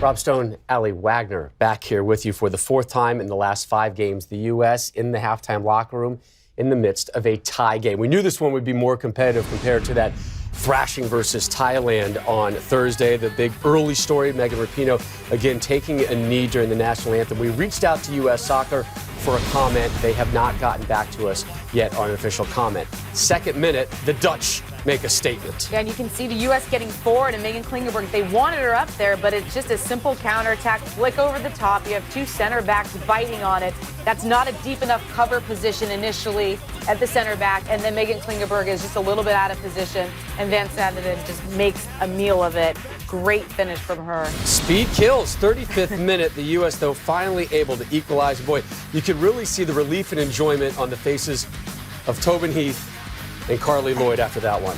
Rob Stone, Allie Wagner back here with you for the fourth time in the last 5 games. The U.S. in the halftime locker room in the midst of a tie game. We knew this one would be more competitive compared to that thrashing versus Thailand on Thursday. The big early story, Megan Rapinoe again taking a knee during the national anthem. We reached out to U.S. Soccer for a comment. They have not gotten back to us yet on an official comment. Second minute, the Dutch make a statement. Yeah, and you can see the U.S. getting forward, and Megan Klingenberg, they wanted her up there, but it's just a simple counterattack, flick over the top. You have 2 center backs biting on it. That's not a deep enough cover position initially at the center back, and then Megan Klingenberg is just a little bit out of position, and Van Sanderen just makes a meal of it. Great finish from her. Speed kills. 35th minute, the U.S., though, finally able to equalize. Boy, you could really see the relief and enjoyment on the faces of Tobin Heath and Carly Lloyd after that one.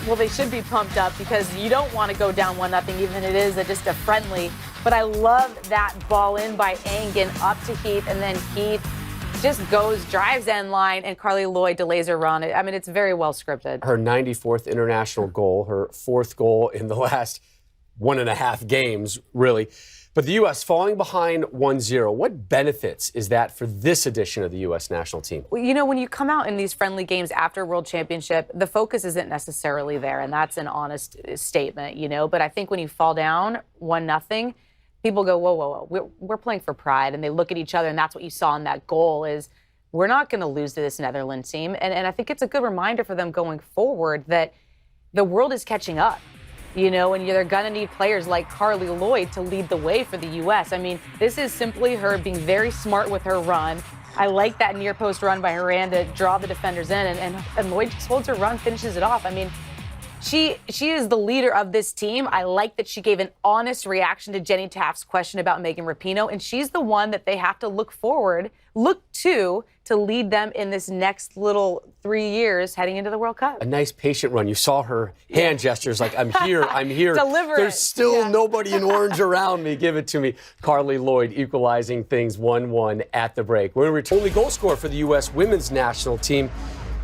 Well, they should be pumped up because you don't want to go down 1-0, even if it is just a friendly. But I love that ball in by Engen up to Heath, and then Heath just drives end line, and Carly Lloyd delays her run. I mean, it's very well scripted. Her 94th international goal, her 4th goal in the last 1.5 games, really. But the U.S. falling behind 1-0, what benefits is that for this edition of the U.S. national team? Well, you know, when you come out in these friendly games after World Championship, the focus isn't necessarily there, and that's an honest statement, you know. But I think when you fall down 1-0, people go, whoa, whoa, whoa, we're playing for pride, and they look at each other, and that's what you saw in that goal is we're not going to lose to this Netherlands team. And I think it's a good reminder for them going forward that the world is catching up. You know, and they're going to need players like Carly Lloyd to lead the way for the U.S. I mean, this is simply her being very smart with her run. I like that near post run by Horan to draw the defenders in, and Lloyd just holds her run, finishes it off. I mean, she is the leader of this team. I like that she gave an honest reaction to Jenny Taft's question about Megan Rapinoe, and she's the one that they have to look to lead them in this next little 3 years heading into the World Cup. A nice patient run. You saw her hand gestures like, I'm here, I'm here. Deliver There's it. still nobody in orange around me. Give it to me. Carly Lloyd equalizing things 1-1 at the break. We're only goal scorer for the U.S. women's national team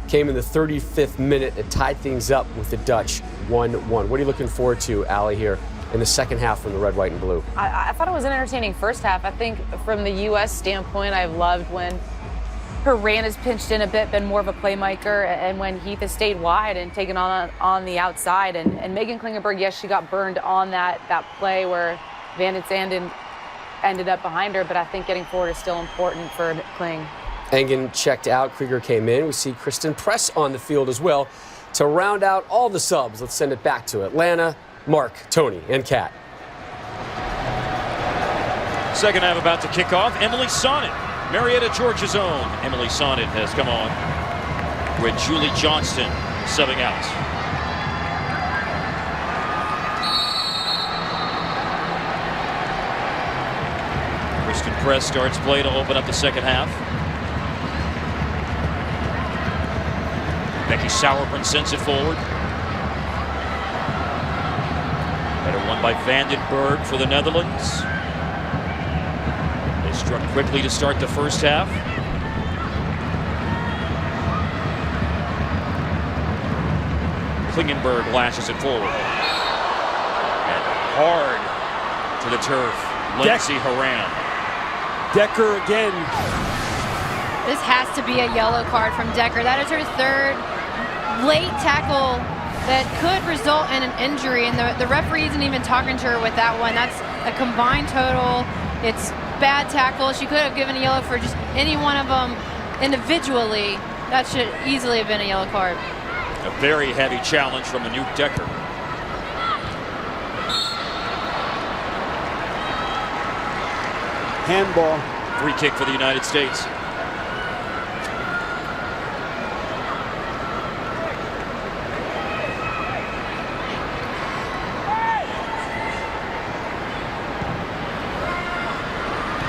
came in the 35th minute and tied things up with the Dutch 1-1. What are you looking forward to, Allie, here in the second half from the red, white, and blue? I thought it was an entertaining first half. I think from the U.S. standpoint, I've loved when Horan has pinched in a bit, been more of a playmaker, and when Heath has stayed wide and taken on the outside. And Megan Klingenberg, yes, she got burned on that play where Van Sanderen ended up behind her, but I think getting forward is still important for Kling. Engen checked out. Krieger came in. We see Kristen Press on the field as well. To round out all the subs, let's send it back to Atlanta. Mark, Tony, and Kat. Second half about to kick off. Emily Sonnet, Marietta, Georgia's own. Emily Sonnet has come on with Julie Johnston subbing out. Kristen Press starts play to open up the second half. Becky Sauerbrunn sends it forward. Header won by Vandenberg for the Netherlands. They struck quickly to start the first half. Klingenberg lashes it forward. And hard to the turf. Lindsay Horan. Decker again. This has to be a yellow card from Decker. That is her 3rd late tackle that could result in an injury, and the referee isn't even talking to her with that one. That's a combined total. It's bad tackle. She could have given a yellow for just any one of them individually. That should easily have been a yellow card. A very heavy challenge from Anouk Decker. Handball. Free kick for the United States.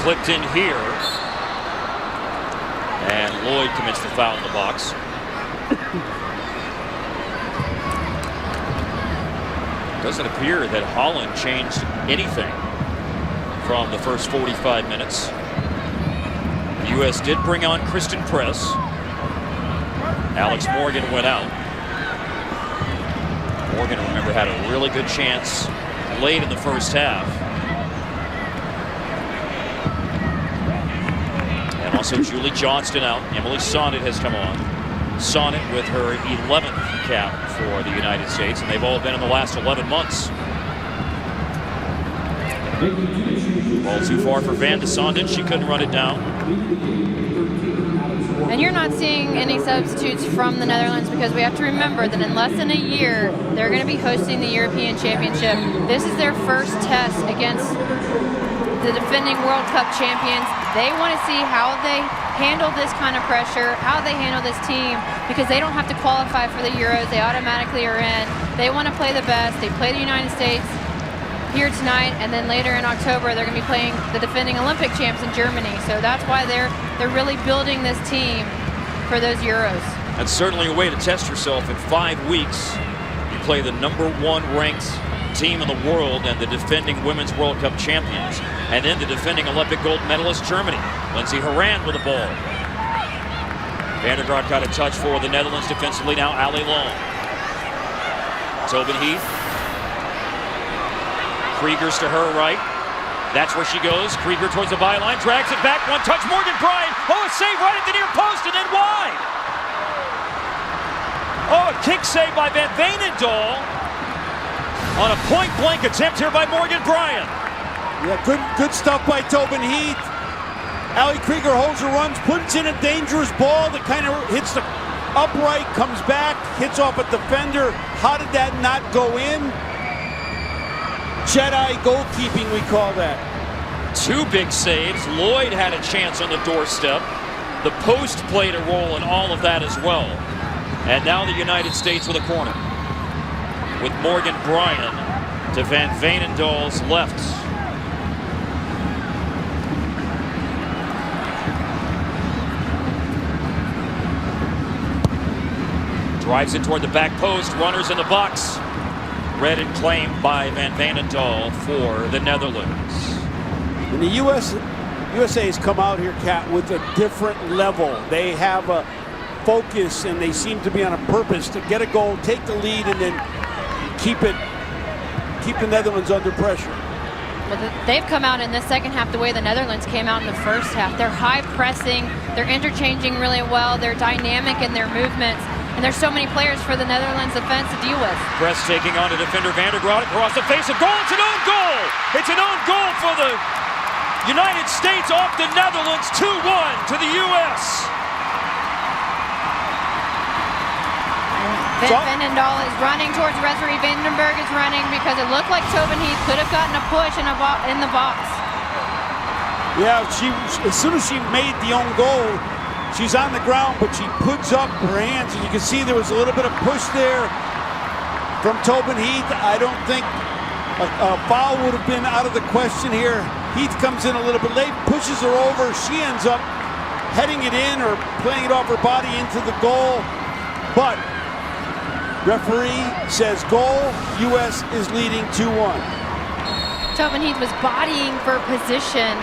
Clipped in here. And Lloyd commits the foul in the box. Doesn't appear that Holland changed anything from the first 45 minutes. The U.S. did bring on Kristen Press. Alex Morgan went out. Morgan, remember, had a really good chance late in the first half. And also Julie Johnston out. Emily Sonnet has come on. Sonnet with her 11th cap for the United States, and they've all been in the last 11 months. Ball too far for Van de Sonden. She couldn't run it down. And you're not seeing any substitutes from the Netherlands because we have to remember that in less than a year, they're going to be hosting the European Championship. This is their first test against the defending World Cup champions. They want to see how they handle this kind of pressure, how they handle this team, because they don't have to qualify for the Euros. They automatically are in. They want to play the best. They play the United States here tonight, and then later in October they're going to be playing the defending Olympic champs in Germany. So that's why they're really building this team for those Euros. That's certainly a way to test yourself. In 5 weeks, you play the #1 ranked team in the world and the defending Women's World Cup champions, and then the defending Olympic gold medalist Germany. Lindsey Horan with the ball. Vandergaard got a touch for the Netherlands defensively. Now Ali Long. Tobin Heath. Krieger's to her right. That's where she goes. Krieger towards the byline, drags it back. One touch, Morgan Bryant. Oh, a save right at the near post and then wide. Oh, a kick save by Van Veenendaal on a point-blank attempt here by Morgan Bryant. Yeah, good stuff by Tobin Heath. Ali Krieger holds her runs, puts in a dangerous ball that kind of hits the upright, comes back, hits off a defender. How did that not go in? Jedi goalkeeping, we call that. 2 big saves. Lloyd had a chance on the doorstep. The post played a role in all of that as well. And now the United States with a corner, with Morgan Bryant to Van Veenendaal's left. Drives it toward the back post. Runners in the box. Read and claimed by Van Veenendaal for the Netherlands. And the USA has come out here, Kat, with a different level. They have a focus and they seem to be on a purpose to get a goal, take the lead, and then keep the Netherlands under pressure. Well, they've come out in the second half the way the Netherlands came out in the first half. They're high pressing, they're interchanging really well, they're dynamic in their movements. And there's so many players for the Netherlands defense to deal with. Press taking on to defender Vandergaard across the face of goal. It's an own goal. It's an own goal for the United States off the Netherlands. 2-1 to the U.S. Van Veenendaal is running towards the referee. Vandenberg is running because it looked like Tobin Heath could have gotten a push in the box. Yeah, as soon as she made the own goal, she's on the ground, but she puts up her hands, and you can see there was a little bit of push there from Tobin Heath. I don't think a foul would have been out of the question here. Heath comes in a little bit late, pushes her over. She ends up heading it in or playing it off her body into the goal. But referee says goal. U.S. is leading 2-1. Tobin Heath was bodying for position.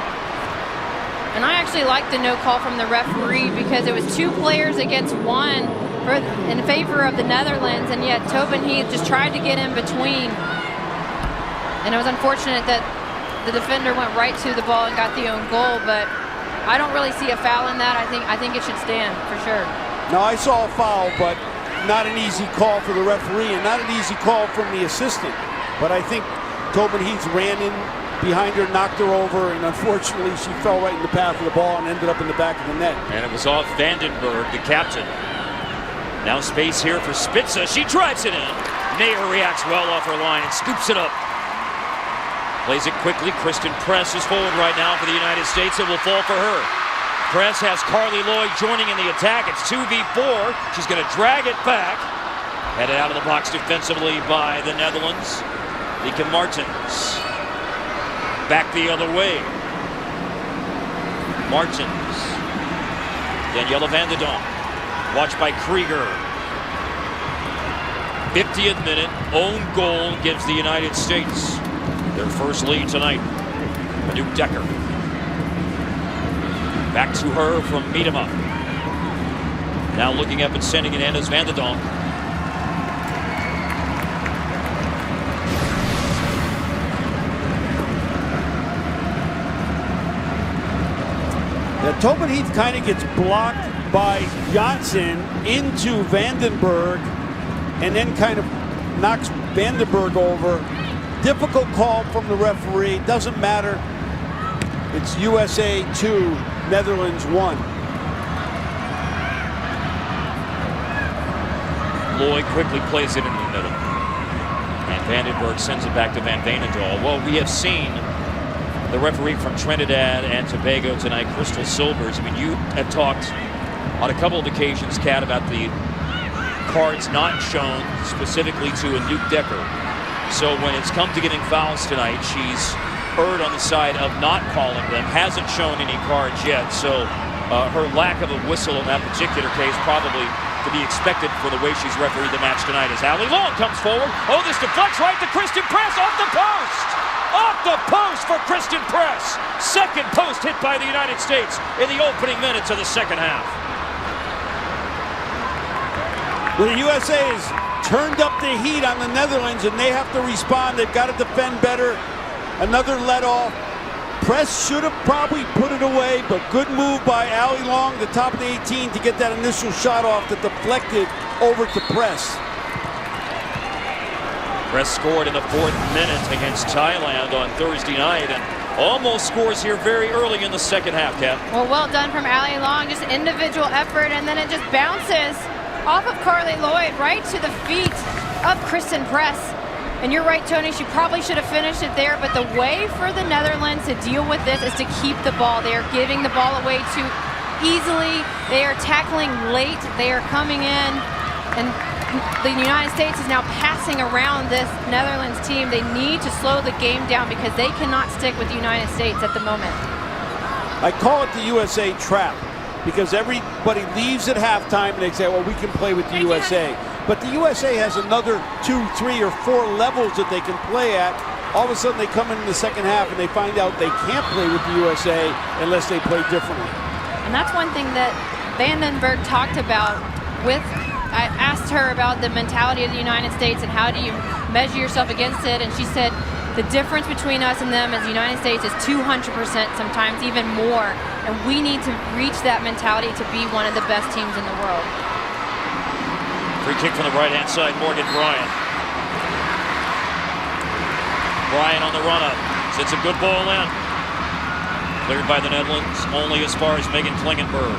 And I actually liked the no call from the referee because it was 2 players against 1 in favor of the Netherlands, and yet Tobin Heath just tried to get in between. And it was unfortunate that the defender went right to the ball and got the own goal, but I don't really see a foul in that. I think it should stand for sure. No, I saw a foul, but not an easy call for the referee and not an easy call from the assistant. But I think Tobin Heath ran in behind her, knocked her over, and unfortunately she fell right in the path of the ball and ended up in the back of the net. And it was off Vandenberg, the captain. Now space here for Spitza. She drives it in. Nair reacts well off her line and scoops it up. Plays it quickly. Kristen Press is forward right now for the United States. It will fall for her. Press has Carly Lloyd joining in the attack. It's 2v4. She's going to drag it back. Headed out of the box defensively by the Netherlands. Lieke Martens. Back the other way. Martens. Danielle van der Donk. Watched by Krieger. 50th minute. Own goal gives the United States their first lead tonight. Anouk Dekker. Back to her from Miedema. Now looking up and sending it in is van der Donk. Yeah, Tobin Heath kind of gets blocked by Johnson into Vandenberg and then kind of knocks Vandenberg over. Difficult call from the referee. Doesn't matter. It's USA 2, Netherlands 1. Lloyd quickly plays it into the middle. And Vandenberg sends it back to Van Veenendaal. Well, we have seen the referee from Trinidad and Tobago tonight, Crystal Silvers. I mean, you have talked on a couple of occasions, Kat, about the cards not shown specifically to Anouk Decker. So when it's come to getting fouls tonight, she's erred on the side of not calling them, hasn't shown any cards yet. So her lack of a whistle in that particular case probably to be expected for the way she's refereed the match tonight as Allie Long comes forward. Oh, this deflects right to Kristen Press off the post! Off the post for Kristen Press! Second post hit by the United States in the opening minutes of the second half. Well, the USA has turned up the heat on the Netherlands, and they have to respond. They've got to defend better. Another let off. Press should have probably put it away, but good move by Allie Long, the top of the 18, to get that initial shot off that deflected over to Press. Press scored in the 4th minute against Thailand on Thursday night and almost scores here very early in the second half, Cap. Well done from Allie Long. Just individual effort, and then it just bounces off of Carly Lloyd right to the feet of Kristen Press. And you're right, Tony, she probably should have finished it there, but the way for the Netherlands to deal with this is to keep the ball. They are giving the ball away too easily. They are tackling late. They are coming in, and the United States is now passing around this Netherlands team. They need to slow the game down because they cannot stick with the United States at the moment. I call it the USA trap because everybody leaves at halftime and they say, well, we can play with the USA. But the USA has another 2, 3, or 4 levels that they can play at. All of a sudden they come in the second half and they find out they can't play with the USA unless they play differently. And that's one thing that Vandenberg talked about with, I asked her about the mentality of the United States and how do you measure yourself against it, and she said the difference between us and them as the United States is 200%, sometimes even more, and we need to reach that mentality to be one of the best teams in the world. Free kick from the right-hand side, Morgan Bryant. Bryant on the run-up, sends a good ball in. Cleared by the Netherlands, only as far as Megan Klingenberg.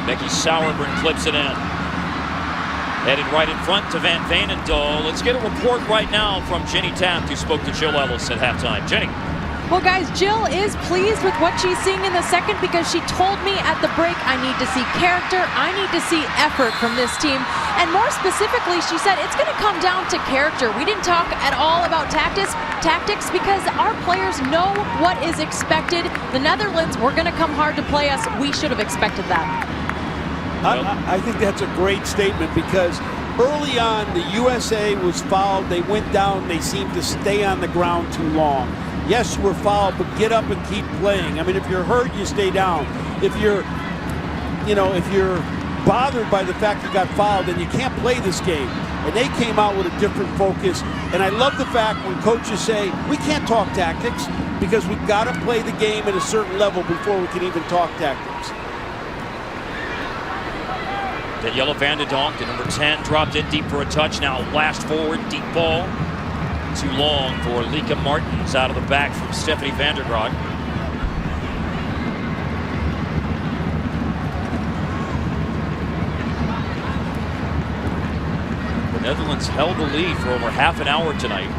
Becky Sauerbrunn clips it in. Headed right in front to Van Veenendaal. Let's get a report right now from Jenny Taft, who spoke to Jill Ellis at halftime. Jenny. Well, guys, Jill is pleased with what she's seeing in the second because she told me at the break, I need to see character, I need to see effort from this team. And more specifically, she said it's going to come down to character. We didn't talk at all about tactics because our players know what is expected. The Netherlands were going to come hard to play us. We should have expected that. I think that's a great statement because early on, the USA was fouled. They went down. They seemed to stay on the ground too long. Yes, you were fouled, but get up and keep playing. I mean, if you're hurt, you stay down. If you're bothered by the fact you got fouled, then you can't play this game. And they came out with a different focus. And I love the fact when coaches say, we can't talk tactics because we've got to play the game at a certain level before we can even talk tactics. Daniela Vandendaal, the number 10, dropped in deep for a touch. Now lashed forward, deep ball. Too long for Lika Martins out of the back from Stephanie Vandergraat. The Netherlands held the lead for over half an hour tonight.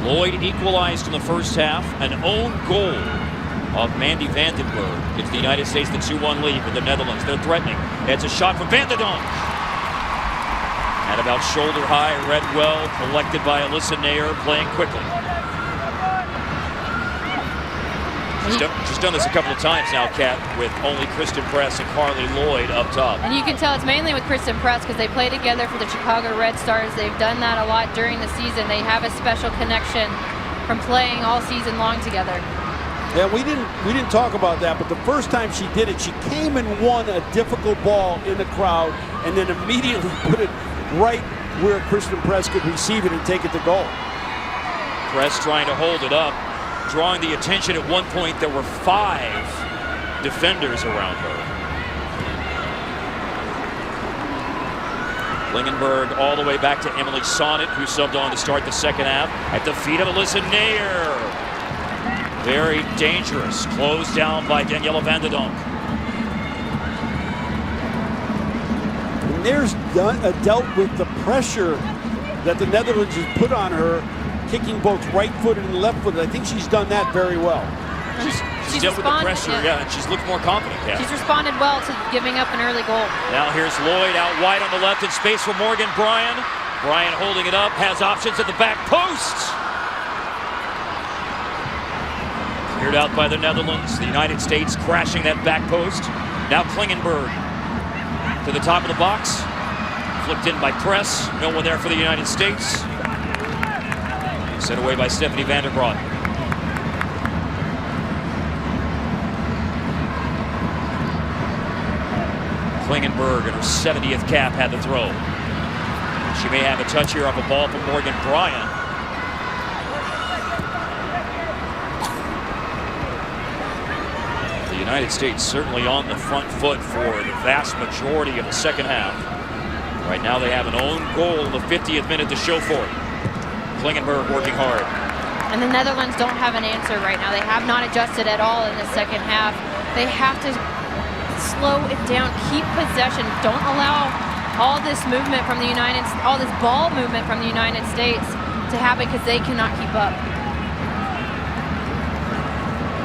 Lloyd equalized in the first half. An own goal of Mandy Vandenberg gives the United States the 2-1 lead with the Netherlands. They're threatening. It's a shot from Vandendaal. And about shoulder high, read well, collected by Alyssa Nair, playing quickly. She's done this a couple of times now, Kat, with only Kristen Press and Carly Lloyd up top. And you can tell it's mainly with Kristen Press because they play together for the Chicago Red Stars. They've done that a lot during the season. They have a special connection from playing all season long together. Yeah, we didn't talk about that, but the first time she did it, she came and won a difficult ball in the crowd and then immediately put it right where Kristen Press could receive it and take it to goal. Press trying to hold it up, drawing the attention at one point. There were 5 defenders around her. Klingenberg all the way back to Emily Sonnet, who subbed on to start the second half. At the feet of Alyssa Nair. Very dangerous. Closed down by Daniela van de Donk. Nair's dealt with the pressure that the Netherlands has put on her, kicking both right-footed and left-footed. I think she's done that very well. She's dealt with the pressure, yeah, and she's looked more confident. Yeah. She's responded well to giving up an early goal. Now here's Lloyd out wide on the left in space for Morgan Bryan. Bryan holding it up, has options at the back post. Cleared out by the Netherlands. The United States crashing that back post. Now Klingenberg to the top of the box. Flicked in by Press. No one there for the United States. Set away by Stephanie van der Graat. Klingenberg in her 70th cap had the throw. She may have a touch here off a ball from Morgan Bryan. The United States certainly on the front foot for the vast majority of the second half. Right now they have an own goal in the 50th minute to show for it. Klingenberg working hard. And the Netherlands don't have an answer right now. They have not adjusted at all in the second half. They have to slow it down, keep possession. Don't allow all this movement from the all this ball movement from the United States to happen, because they cannot keep up.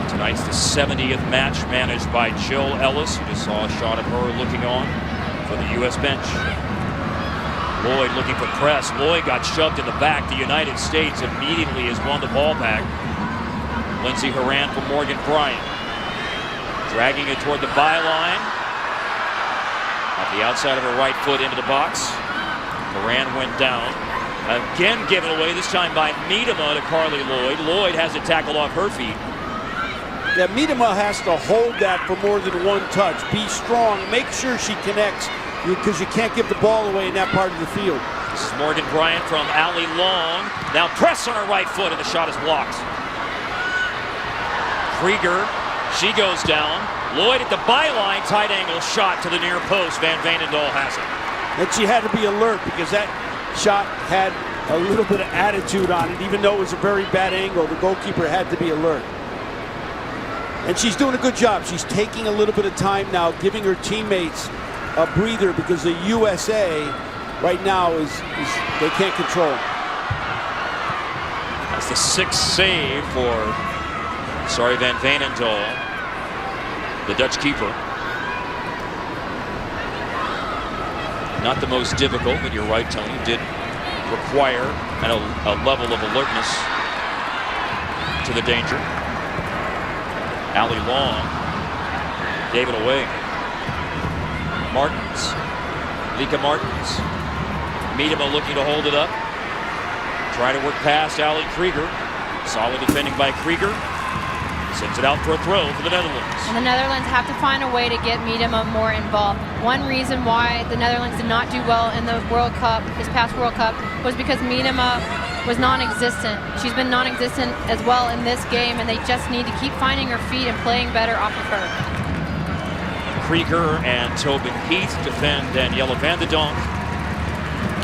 Tonight's the 70th match managed by Jill Ellis. You just saw a shot of her looking on for the U.S. bench. Lloyd looking for Press. Lloyd got shoved in the back. The United States immediately has won the ball back. Lindsey Horan for Morgan Bryan. Dragging it toward the byline. Off the outside of her right foot into the box. Horan went down. Again given away, this time by Miedema to Carly Lloyd. Lloyd has it tackled off her feet. Yeah, Miedema has to hold that for more than one touch. Be strong. Make sure she connects, because you can't give the ball away in that part of the field. This is Morgan Bryan from Allie Long. Now Press on her right foot, and the shot is blocked. Krieger, she goes down. Lloyd at the byline, tight angle shot to the near post. Van Veenendaal has it. And she had to be alert, because that shot had a little bit of attitude on it. Even though it was a very bad angle, the goalkeeper had to be alert. And she's doing a good job. She's taking a little bit of time now, giving her teammates a breather, because the USA right now is they can't control. That's the sixth save for Van Veenendaal, the Dutch keeper. Not the most difficult, but you're right, Tony. Did require a level of alertness to the danger. Allie Long gave it away. Martins, Lika Martins. Miedema looking to hold it up. Trying to work past Ali Krieger. Solid defending by Krieger. Sends it out for a throw for the Netherlands. And the Netherlands have to find a way to get Miedema more involved. One reason why the Netherlands did not do well in the World Cup, this past World Cup, was because Miedema was non-existent. She's been non-existent as well in this game, and they just need to keep finding her feet and playing better off of her. Krieger and Tobin Heath defend Daniela van de Donk.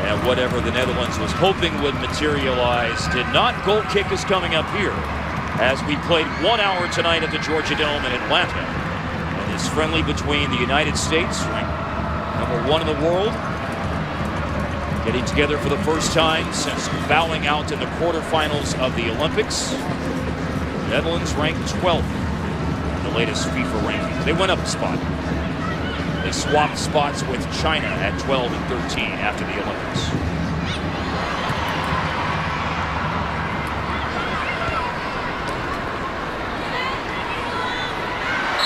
And whatever the Netherlands was hoping would materialize did not. Goal kick is coming up here as we played 1 hour tonight at the Georgia Dome in Atlanta. And this friendly between the United States, ranked #1 in the world, getting together for the first time since bowing out in the quarterfinals of the Olympics. The Netherlands ranked 12th in the latest FIFA rankings. They went up a spot. They swapped spots with China at 12 and 13 after the Olympics.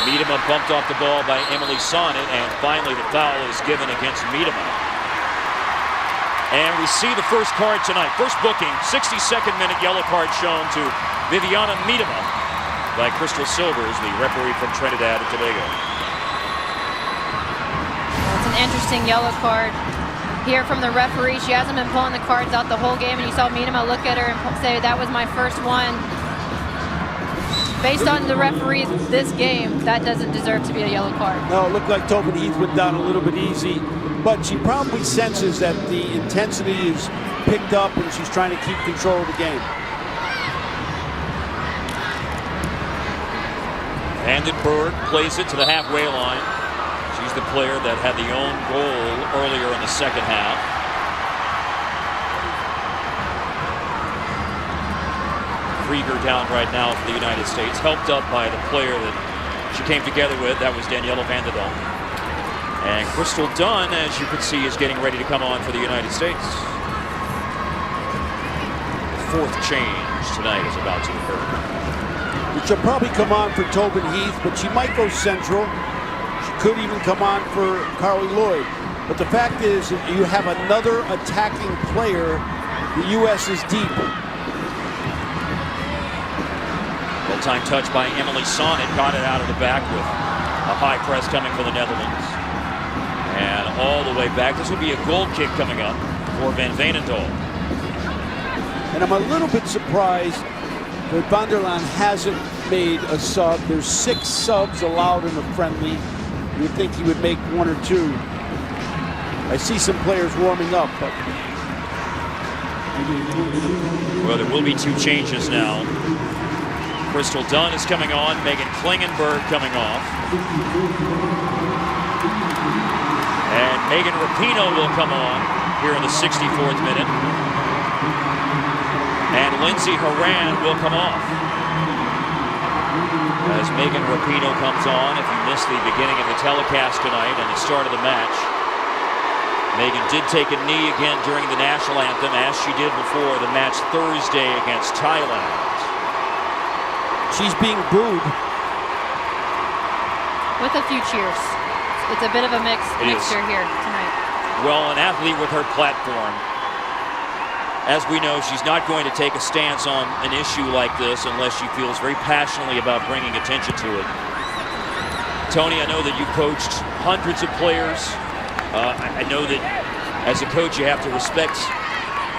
Miedema bumped off the ball by Emily Sonnet, and finally the foul is given against Miedema. And we see the first card tonight. First booking, 62nd minute yellow card shown to Viviana Miedema by Crystal Silvers, the referee from Trinidad and Tobago. It's an interesting yellow card here from the referee. She hasn't been pulling the cards out the whole game, and you saw Miedema look at her and say, "That was my first one." based on the referees this game, that doesn't deserve to be a yellow card. No, it looked like Tobin Heath went down a little bit easy, but she probably senses that the intensity is picked up and she's trying to keep control of the game. Vandenberg plays it to the halfway line. She's the player that had the own goal earlier in the second half. Krieger down right now for the United States, helped up by the player that she came together with. That was Daniela Vandendal. And Crystal Dunn, as you can see, is getting ready to come on for the United States. The fourth change tonight is about to occur. She'll probably come on for Tobin Heath, but she might go central. She could even come on for Carly Lloyd. But the fact is, you have another attacking player. The U.S. is deep. Well-timed touch by Emily Sonnet. Got it out of the back with a high press coming for the Netherlands. And all the way back. This will be a goal kick coming up for Van Veenendaal. And I'm a little bit surprised that Van der Laan hasn't made a sub. There's 6 subs allowed in the friendly. You would think he would make 1 or 2. I see some players warming up, but well, there will be 2 changes now. Crystal Dunn is coming on, Megan Klingenberg coming off. And Megan Rapinoe will come on here in the 64th minute. And Lindsay Horan will come off. As Megan Rapinoe comes on, if you missed the beginning of the telecast tonight and the start of the match, Megan did take a knee again during the national anthem, as she did before the match Thursday against Thailand. she's being booed. With a few cheers. It's a bit of a mixture here tonight. Well, an athlete with her platform, as we know, she's not going to take a stance on an issue like this unless she feels very passionately about bringing attention to it. Tony, I know that you've coached hundreds of players. I know that as a coach you have to respect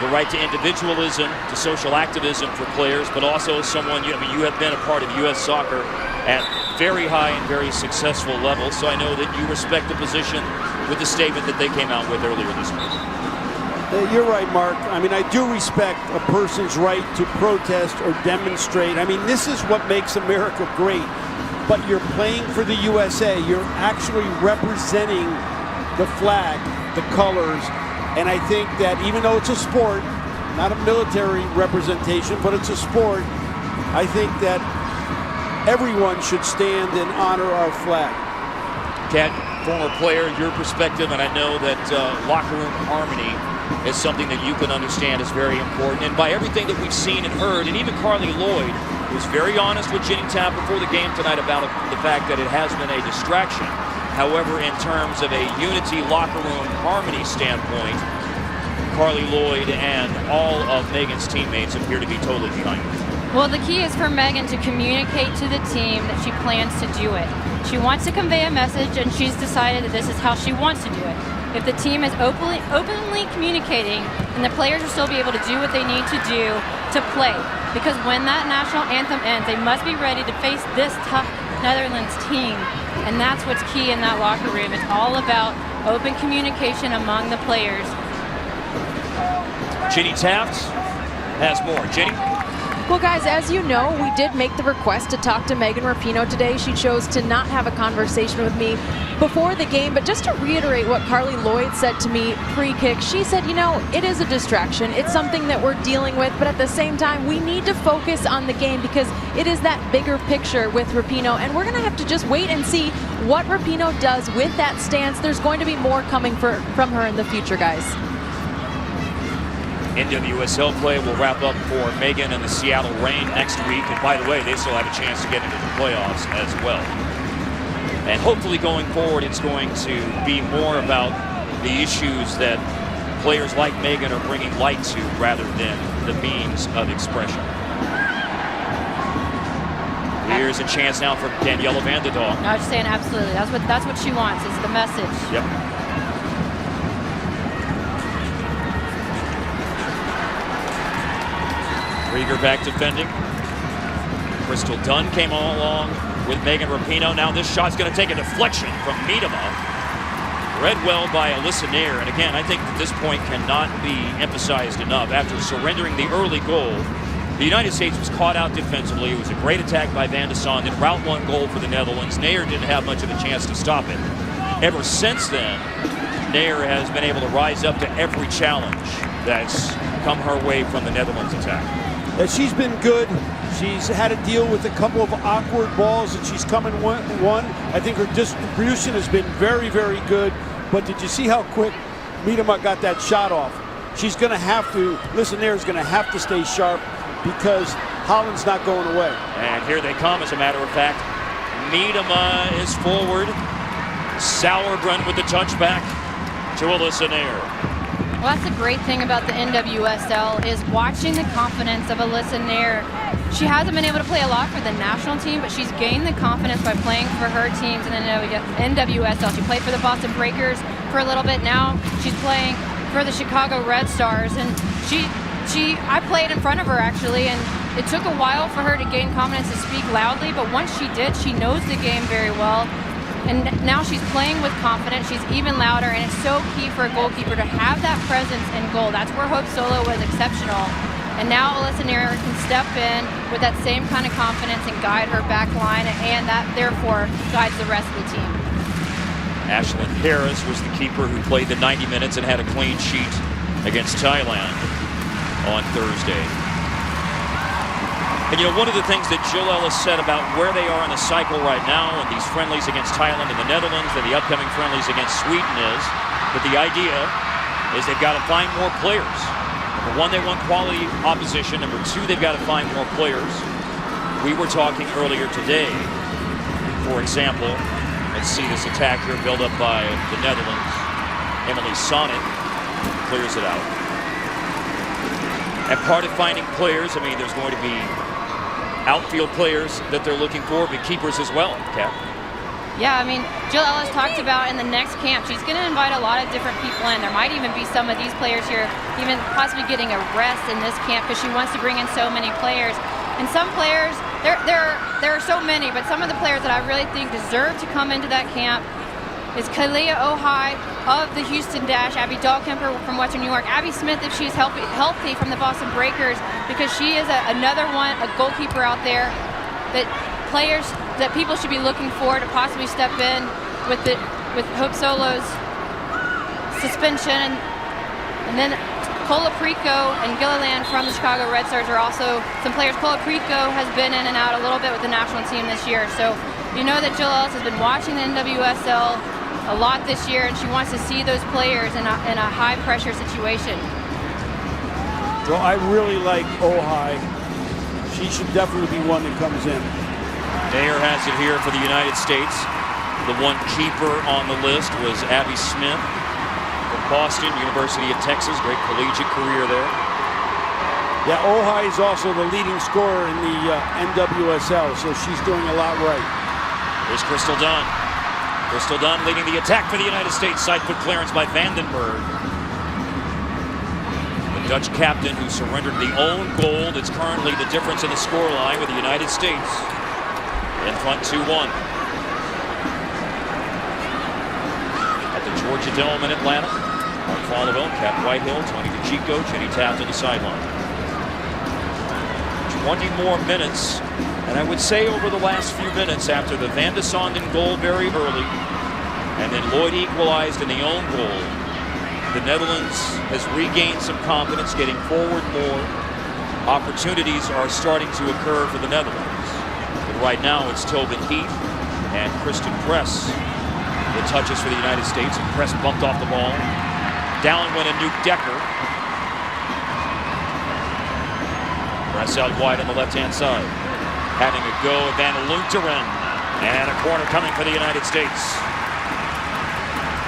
the right to individualism, to social activism for players, but also as someone, you have been a part of U.S. soccer at very high and very successful levels, so I know that you respect the position with the statement that they came out with earlier this week. You're right, Mark. I mean, I do respect a person's right to protest or demonstrate. I mean, this is what makes America great. But you're playing for the USA. You're actually representing the flag, the colors. And I think that even though it's a sport, not a military representation, but it's a sport, I think that everyone should stand and honor our flag. Kat, former player, your perspective, and I know that locker room harmony is something that you can understand is very important. And by everything that we've seen and heard, and even Carly Lloyd was very honest with Jenny Tapp before the game tonight about the fact that it has been a distraction. However, in terms of a unity locker room harmony standpoint, Carly Lloyd and all of Megan's teammates appear to be totally behind her. Well, the key is for Megan to communicate to the team that she plans to do it. She wants to convey a message, and she's decided that this is how she wants to do it. If the team is openly communicating, then the players will still be able to do what they need to do to play. Because when that national anthem ends, they must be ready to face this tough Netherlands team. And that's what's key in that locker room. It's all about open communication among the players. Jenny Taft has more. Jenny? Well, guys, as you know, we did make the request to talk to Megan Rapinoe today. She chose to not have a conversation with me before the game, but just to reiterate what Carly Lloyd said to me pre-kick, she said, it is a distraction. It's something that we're dealing with, but at the same time, we need to focus on the game because it is that bigger picture with Rapinoe, and we're going to have to just wait and see what Rapinoe does with that stance. There's going to be more coming from her in the future, guys. NWSL play will wrap up for Megan and the Seattle Reign next week. And by the way, they still have a chance to get into the playoffs as well. And hopefully going forward, it's going to be more about the issues that players like Megan are bringing light to rather than the means of expression. Here's a chance now for Daniela Vandendal. I was just saying, absolutely. That's what she wants, is the message. Yep. Krieger back defending. Crystal Dunn came all along with Megan Rapinoe. Now this shot's going to take a deflection from Miedema. Read well by Alyssa Nair, and again, I think that this point cannot be emphasized enough. After surrendering the early goal, the United States was caught out defensively. It was a great attack by Van de Sande, route one goal for the Netherlands. Nair didn't have much of a chance to stop it. Ever since then, Nair has been able to rise up to every challenge that's come her way from the Netherlands attack. Yeah, she's been good. She's had to deal with a couple of awkward balls that she's come and won. I think her distribution has been very, very good. But did you see how quick Miedema got that shot off? She's going to have to, listen, Nair's going to have to stay sharp because Holland's not going away. And here they come, as a matter of fact. Miedema is forward. Sauerbrunn with the touchback to Alyssa Nair. Well, that's the great thing about the NWSL is watching the confidence of Alyssa Nair. She hasn't been able to play a lot for the national team, but she's gained the confidence by playing for her teams in the NWSL. She played for the Boston Breakers for a little bit. Now she's playing for the Chicago Red Stars, and I played in front of her actually, and it took a while for her to gain confidence to speak loudly, but once she did, she knows the game very well. And now she's playing with confidence. She's even louder, and it's so key for a goalkeeper to have that presence in goal. That's where Hope Solo was exceptional. And now Alyssa Nair can step in with that same kind of confidence and guide her back line, and that therefore guides the rest of the team. Ashlyn Harris was the keeper who played the 90 minutes and had a clean sheet against Thailand on Thursday. And you know, one of the things that Jill Ellis said about where they are in the cycle right now and these friendlies against Thailand and the Netherlands and the upcoming friendlies against Sweden is that the idea is they've got to find more players. Number one, they want quality opposition. Number two, they've got to find more players. We were talking earlier today, for example, let's see this attack here built up by the Netherlands. Emily Sonnet clears it out. And part of finding players, I mean, there's going to be outfield players that they're looking for, but keepers as well, Kat. Yeah, I mean, Jill Ellis talked about in the next camp, she's going to invite a lot of different people in. There might even be some of these players here even possibly getting a rest in this camp because she wants to bring in so many players. And some players, there are so many, but some of the players that I really think deserve to come into that camp is Kalia Ohai of the Houston Dash, Abby Dahlkemper from Western New York, Abby Smith if she's healthy from the Boston Breakers, because she is another one, a goalkeeper out there that players that people should be looking for to possibly step in with Hope Solo's suspension. And then Colaprico and Gilliland from the Chicago Red Stars are also some players. Colaprico has been in and out a little bit with the national team this year, so you know that Jill Ellis has been watching the NWSL a lot this year, and she wants to see those players in a high-pressure situation. Well, I really like Ohai. She should definitely be one that comes in. Nair has it here for the United States. The one keeper on the list was Abby Smith from Boston, University of Texas. Great collegiate career there. Yeah, Ohai is also the leading scorer in the NWSL, so she's doing a lot right. Here's Crystal Dunn. Crystal Dunn leading the attack for the United States. Side foot clearance by Vandenberg. The Dutch captain who surrendered the own goal that's currently the difference in the scoreline with the United States in front 2-1. At the Georgia Dome in Atlanta, Mark Followell, Kat Whitehill, Tony DeChico, Jenny Taft on the sideline. 20 more minutes. And I would say over the last few minutes after the Van de Sande goal very early, and then Lloyd equalized in the own goal, the Netherlands has regained some confidence, getting forward more. Opportunities are starting to occur for the Netherlands. But right now it's Tobin Heath and Kristen Press that touches for the United States. And Press bumped off the ball. Down went a Nuke Decker. Press out wide on the left-hand side. Having a go at Van Lunteren. And a corner coming for the United States.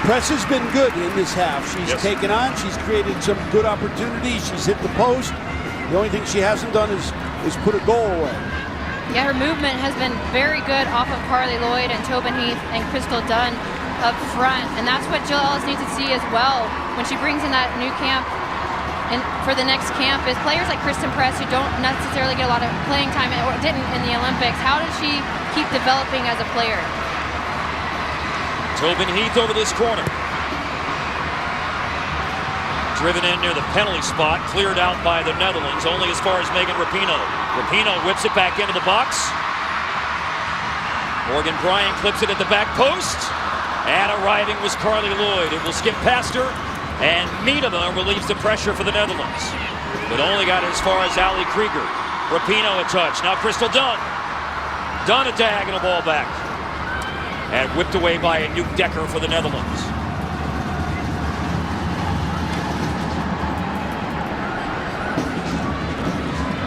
Press has been good in this half. She's taken on, she's created some good opportunities, she's hit the post. The only thing she hasn't done is put a goal away. Yeah, her movement has been very good off of Carly Lloyd and Tobin Heath and Crystal Dunn up front. And that's what Jill Ellis needs to see as well when she brings in that new camp for the next camp is players like Kristen Press, who don't necessarily get a lot of playing time or didn't in the Olympics. How does she keep developing as a player? Tobin Heath over this corner. Driven in near the penalty spot, cleared out by the Netherlands, only as far as Megan Rapinoe. Rapinoe whips it back into the box. Morgan Bryant clips it at the back post. And arriving was Carly Lloyd. It will skip past her, and Miedema relieves the pressure for the Netherlands. But only got as far as Ali Krieger. Rapinoe a touch. Now Crystal Dunn. Dunn a diagonal ball back. And whipped away by a Nuke Decker for the Netherlands.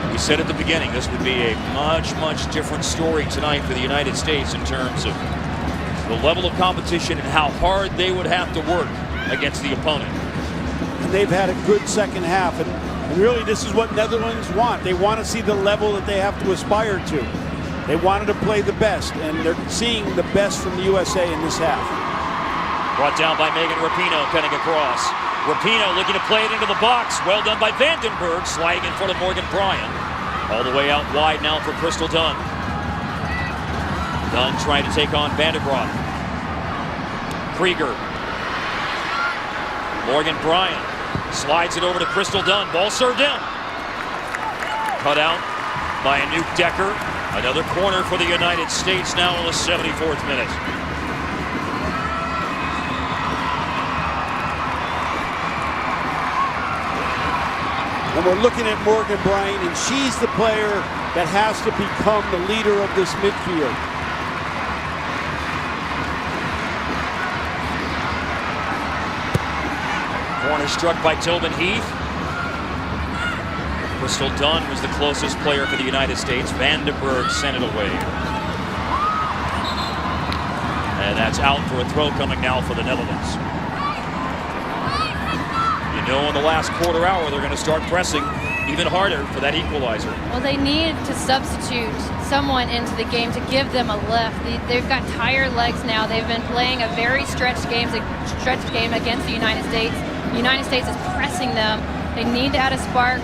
We said at the beginning this would be a much, much different story tonight for the United States in terms of the level of competition and how hard they would have to work against the opponent. And they've had a good second half, and really this is what Netherlands want. They want to see the level that they have to aspire to. They wanted to play the best, and they're seeing the best from the USA in this half. Brought down by Megan Rapinoe, cutting across. Rapinoe looking to play it into the box. Well done by Vandenberg, sliding in front of Morgan Bryant. All the way out wide now for Crystal Dunn. Dunn trying to take on Vandenberg. Krieger. Morgan Bryant slides it over to Crystal Dunn. Ball served in. Cut out by a Nuke Decker. Another corner for the United States now in the 74th minute. And we're looking at Morgan Bryant, and she's the player that has to become the leader of this midfield. Corner struck by Tobin Heath. Crystal Dunn was the closest player for the United States. Vandenberg sent it away. And that's out for a throw coming now for the Netherlands. You know, in the last quarter hour, they're going to start pressing even harder for that equalizer. Well, they need to substitute someone into the game to give them a lift. They've got tired legs now. They've been playing a very stretched game against the United States. The United States is pressing them. They need to add a spark,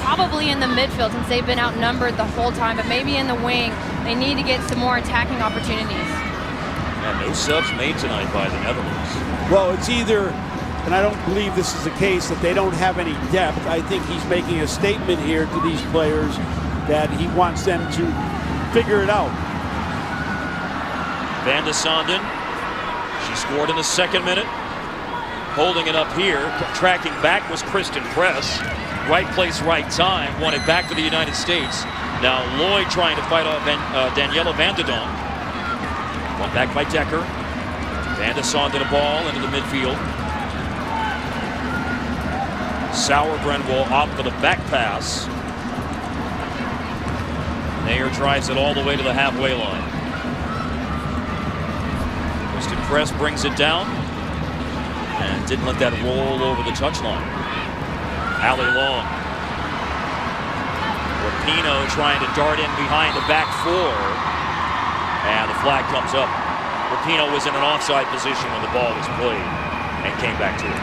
probably in the midfield since they've been outnumbered the whole time, but maybe in the wing. They need to get some more attacking opportunities. And no subs made tonight by the Netherlands. Well, it's either, and I don't believe this is the case, that they don't have any depth. I think he's making a statement here to these players that he wants them to figure it out. Van de Sanden, she scored in the second minute. Holding it up here, tracking back was Kristen Press. Right place, right time, won it back for the United States. Now Lloyd trying to fight off Daniela Van de Donk. One back by Decker. Van de Sanden a ball into the midfield. Sauerbrunn will opt for the back pass. Nair drives it all the way to the halfway line. Kristen Press brings it down and didn't let that roll over the touchline. Ali Long. Rapinoe trying to dart in behind the back four. And the flag comes up. Rapinoe was in an offside position when the ball was played and came back to it.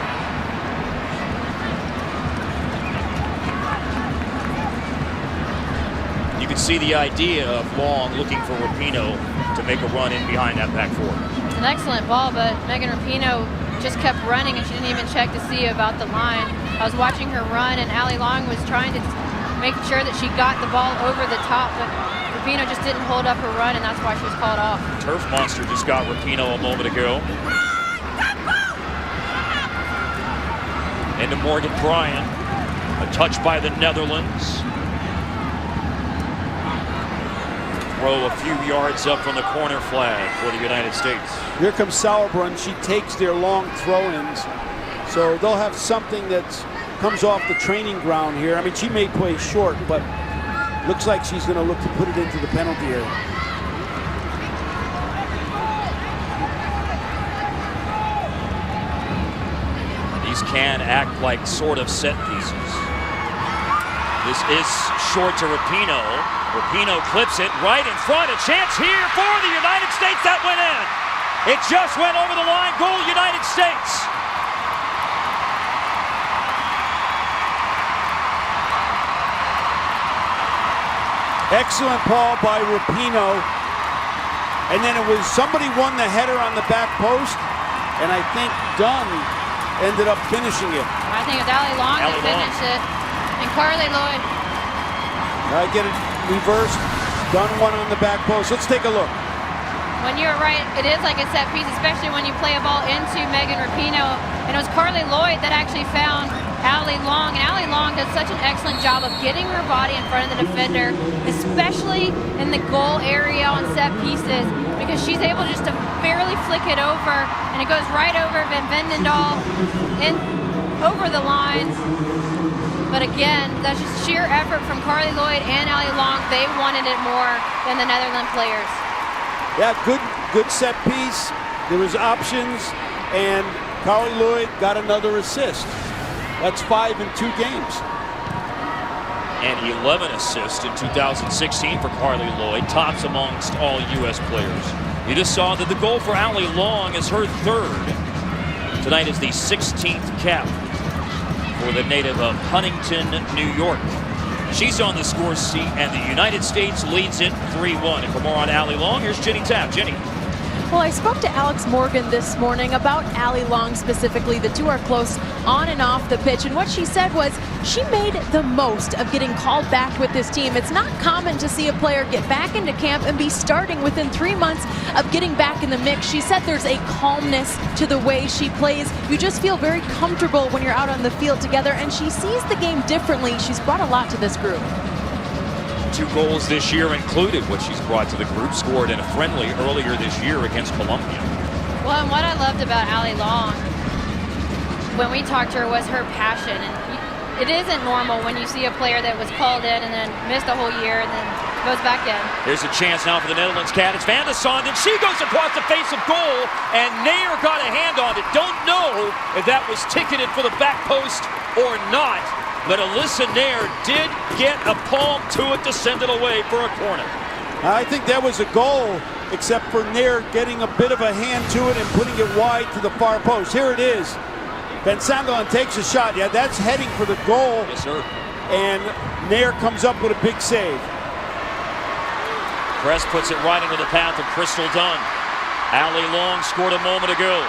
You can see the idea of Long looking for Rapinoe to make a run in behind that back four. It's an excellent ball, but Megan Rapinoe just kept running and she didn't even check to see about the line. I was watching her run, and Ali Long was trying to make sure that she got the ball over the top, but Rapinoe just didn't hold up her run, and that's why she was called off. Turf Monster just got Rapinoe a moment ago. Into Morgan Bryant. A touch by the Netherlands. Throw a few yards up from the corner flag for the United States. Here comes Sauerbrunn. She takes their long throw-ins. So they'll have something that comes off the training ground here. I mean, she may play short, but looks like she's going to look to put it into the penalty area. These can act like sort of set pieces. This is short to Rapinoe. Rapinoe clips it right in front. A chance here for the United States. That went in. It just went over the line. Goal, United States. Excellent ball by Rapinoe. And then it was somebody won the header on the back post, and I think Dunn ended up finishing it. I think it's Allie Long that finished it. And Carly Lloyd. I get it reversed. Dunn won on the back post. Let's take a look. When you're right, it is like a set piece, especially when you play a ball into Megan Rapinoe. And it was Carly Lloyd that actually found Allie Long. And Allie Long does such an excellent job of getting her body in front of the defender, especially in the goal area on set pieces, because she's able just to barely flick it over, and it goes right over Van Vendendal in over the line. But again, that's just sheer effort from Carly Lloyd and Allie Long. They wanted it more than the Netherlands players. Yeah, good set piece. There was options, and Carly Lloyd got another assist. That's 5 in 2 games. And 11 assists in 2016 for Carly Lloyd, tops amongst all U.S. players. You just saw that the goal for Allie Long is her 3rd. Tonight is the 16th cap for the native of Huntington, New York. She's on the score sheet, and the United States leads it 3-1. And for more on Allie Long, here's Jenny Tapp. Jenny. Well, I spoke to Alex Morgan this morning about Allie Long specifically. The two are close on and off the pitch, and what she said was she made the most of getting called back with this team. It's not common to see a player get back into camp and be starting within 3 months of getting back in the mix. She said there's a calmness to the way she plays. You just feel very comfortable when you're out on the field together, and she sees the game differently. She's brought a lot to this group. 2 goals this year included what she's brought to the group, scored in a friendly earlier this year against Colombia. Well, and what I loved about Allie Long when we talked to her was her passion. And it isn't normal when you see a player that was called in and then missed a whole year and then goes back in. Here's a chance now for the Netherlands cat. It's Van de Sande, and she goes across the face of goal, and Nair got a hand on it. Don't know if that was ticketed for the back post or not. But Alyssa Nair did get a palm to it to send it away for a corner. I think that was a goal, except for Nair getting a bit of a hand to it and putting it wide to the far post. Here it is. Van Sandelen takes a shot. Yeah, that's heading for the goal. Yes, sir. And Nair comes up with a big save. Press puts it right into the path of Crystal Dunn. Allie Long scored a moment ago.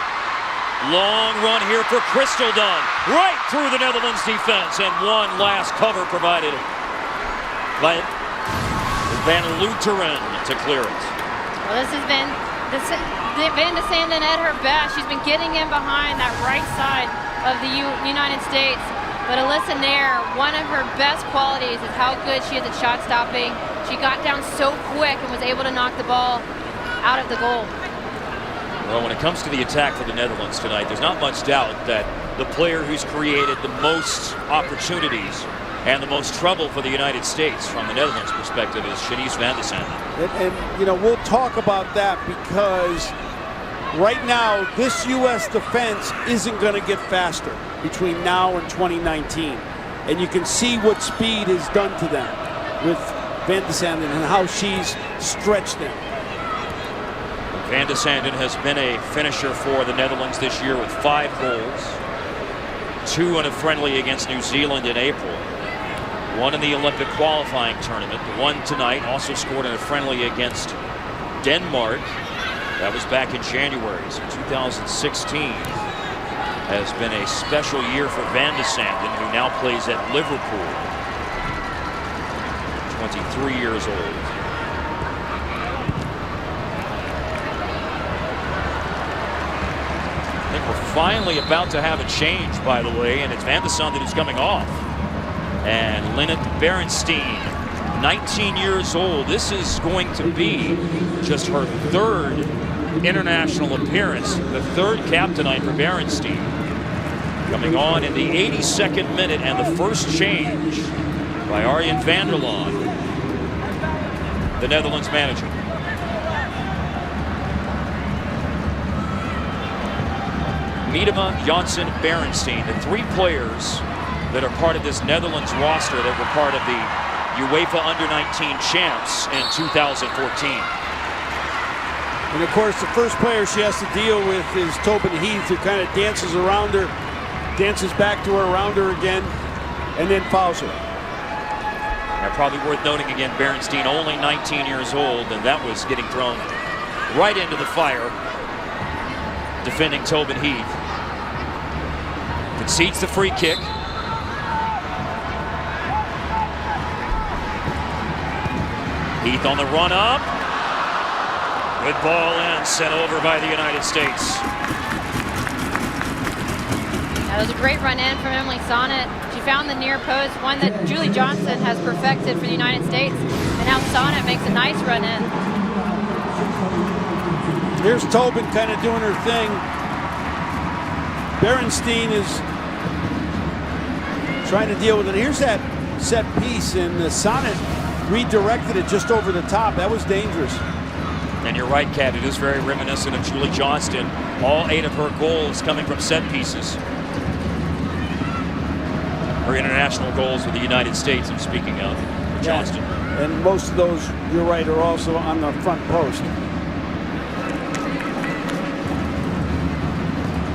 Long run here for Crystal Dunn, right through the Netherlands defense, and one last cover provided by Van Lutteren to clear it. Well, this has been Van de Sande at her best. She's been getting in behind that right side of the United States. But Alyssa Nair, one of her best qualities is how good she is at shot stopping. She got down so quick and was able to knock the ball out of the goal. Well, when it comes to the attack for the Netherlands tonight, there's not much doubt that the player who's created the most opportunities and the most trouble for the United States from the Netherlands perspective is Shanice Van de Sande. And, you know, we'll talk about that because right now this U.S. defense isn't going to get faster between now and 2019. And you can see what speed has done to them with Van de Sande and how she's stretched them. Van de Sande has been a finisher for the Netherlands this year with 5 goals, 2 in a friendly against New Zealand in April, 1 in the Olympic qualifying tournament, 1 tonight, also scored in a friendly against Denmark. That was back in January. So 2016 has been a special year for Van de Sande, who now plays at Liverpool, 23 years old. I think we're finally about to have a change, by the way, and it's Van de Sande who's coming off. And Linnet Berenstein, 19 years old. This is going to be just her 3rd international appearance, the 3rd cap tonight for Berenstein. Coming on in the 82nd minute, and the first change by Arjen van der Laan, the Netherlands manager. Miedema, Janssen, Berenstein, the 3 players that are part of this Netherlands roster that were part of the UEFA Under-19 champs in 2014. And of course, the first player she has to deal with is Tobin Heath, who kind of dances around her, dances back to her, around her again, and then fouls her. Now, probably worth noting again, Berenstein only 19 years old, and that was getting thrown right into the fire, defending Tobin Heath. Concedes the free kick. Heath on the run up. Good ball in, sent over by the United States. That was a great run in from Emily Sonnet. She found the near post, one that Julie Johnson has perfected for the United States. And now Sonnet makes a nice run in. Here's Tobin kind of doing her thing. Berenstein is trying to deal with it. Here's that set piece, and Sonnet redirected it just over the top. That was dangerous. And you're right, Kat, it is very reminiscent of Julie Johnston. All 8 of her goals coming from set pieces. Her international goals with the United States, I'm speaking of, Johnston. Yeah. And most of those, you're right, are also on the front post.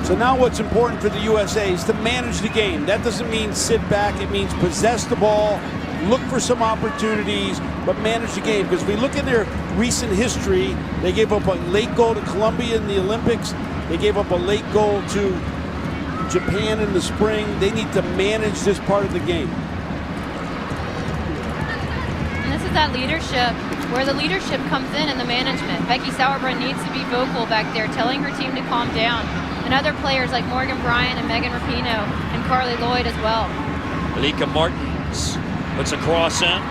So now what's important for the USA is to manage the game. That doesn't mean sit back. It means possess the ball, look for some opportunities, but manage the game. Because if we look in their recent history, they gave up a late goal to Colombia in the Olympics. They gave up a late goal to Japan in the spring. They need to manage this part of the game. And this is that leadership, where the leadership comes in the management. Becky Sauerbrunn needs to be vocal back there, telling her team to calm down. And other players like Morgan Bryan and Megan Rapinoe and Carly Lloyd as well. Alika Martins puts a cross in.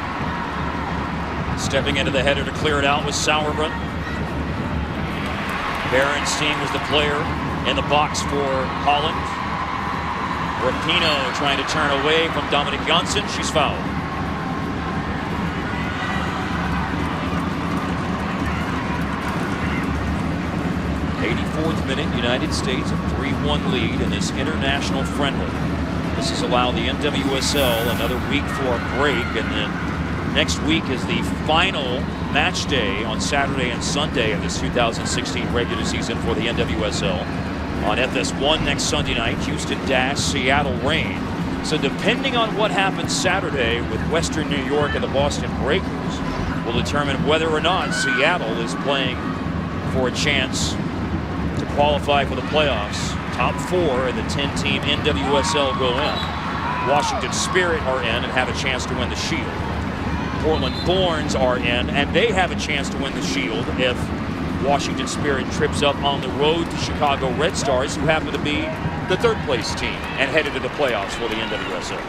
Stepping into the header to clear it out was Sauerbrunn. Berenstein was the player in the box for Holland. Rapinoe trying to turn away from Dominic Janssen. She's fouled. Minute, United States a 3-1 lead in this international friendly. This has allowed the NWSL another week for a break, and then next week is the final match day on Saturday and Sunday of this 2016 regular season for the NWSL. On FS1 next Sunday night, Houston Dash, Seattle Reign. So depending on what happens Saturday with Western New York and the Boston Breakers will determine whether or not Seattle is playing for a chance to qualify for the playoffs. Top 4 in the 10-team NWSL go in. Washington Spirit are in and have a chance to win the Shield. Portland Thorns are in, and they have a chance to win the Shield if Washington Spirit trips up on the road to Chicago Red Stars, who happen to be the 3rd place team and headed to the playoffs for the NWSL.